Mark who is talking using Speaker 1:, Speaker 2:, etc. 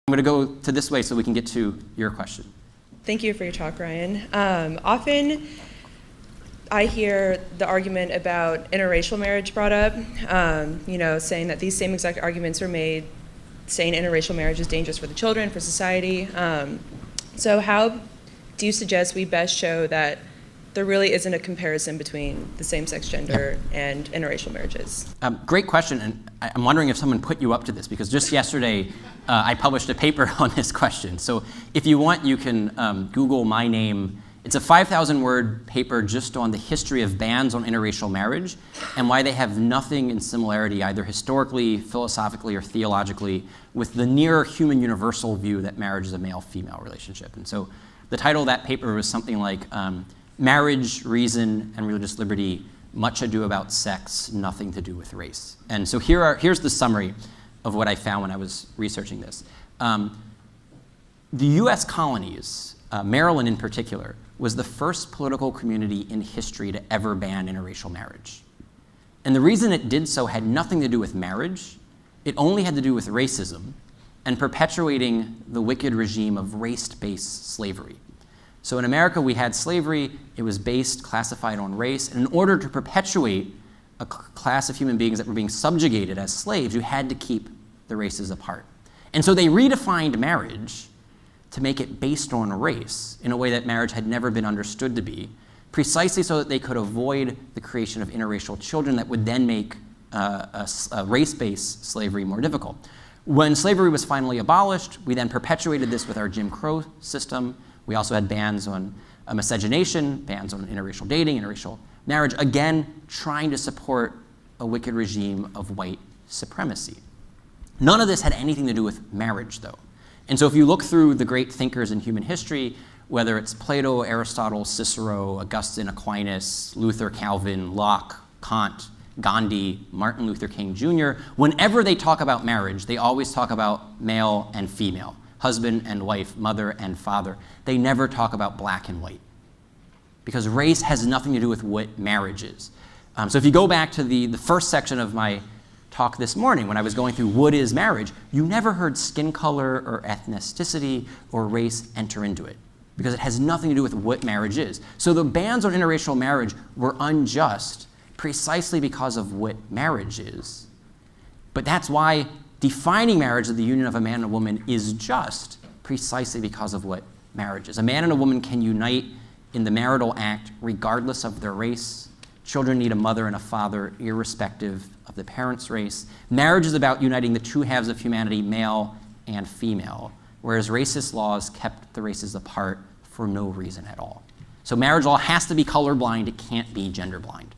Speaker 1: I'm going to go to this way so we can get to your question.
Speaker 2: Thank you for your talk, Ryan. Often I hear the argument about interracial marriage brought up, saying that these same exact arguments were made, saying interracial marriage is dangerous for the children, for society. So how do you suggest we best show that there really isn't a comparison between the same-sex gender and interracial marriages?
Speaker 1: Great question, and I'm wondering if someone put you up to this, because just yesterday I published a paper on this question. So if you want, you can Google my name. It's a 5,000-word paper just on the history of bans on interracial marriage and why they have nothing in similarity, either historically, philosophically, or theologically, with the near human universal view that marriage is a male-female relationship. And so the title of that paper was something like Marriage, Reason, and Religious Liberty, Much Ado About Sex, Nothing to Do with Race. And so here's the summary of what I found when I was researching this. The US colonies, Maryland in particular, was the first political community in history to ever ban interracial marriage. And the reason it did so had nothing to do with marriage. It only had to do with racism and perpetuating the wicked regime of race-based slavery. So in America, we had slavery. It was based, classified on race. And in order to perpetuate a class of human beings that were being subjugated as slaves, you had to keep the races apart. And so they redefined marriage to make it based on race in a way that marriage had never been understood to be, precisely so that they could avoid the creation of interracial children that would then make a race-based slavery more difficult. When slavery was finally abolished, we then perpetuated this with our Jim Crow system. We also had bans on miscegenation, bans on interracial dating, interracial marriage, again, trying to support a wicked regime of white supremacy. None of this had anything to do with marriage, though. And so if you look through the great thinkers in human history, whether it's Plato, Aristotle, Cicero, Augustine, Aquinas, Luther, Calvin, Locke, Kant, Gandhi, Martin Luther King Jr., whenever they talk about marriage, they always talk about male and female, husband and wife, mother and father. They never talk about black and white, because race has nothing to do with what marriage is. So if you go back to the first section of my talk this morning, when I was going through what is marriage, you never heard skin color or ethnicity or race enter into it, because it has nothing to do with what marriage is. So the bans on interracial marriage were unjust precisely because of what marriage is. But that's why defining marriage as the union of a man and a woman is just precisely because of what marriage is. A man and a woman can unite in the marital act regardless of their race. Children need a mother and a father, irrespective of the parent's race. Marriage is about uniting the two halves of humanity, male and female, whereas racist laws kept the races apart for no reason at all. So marriage law has to be colorblind. It can't be gender blind.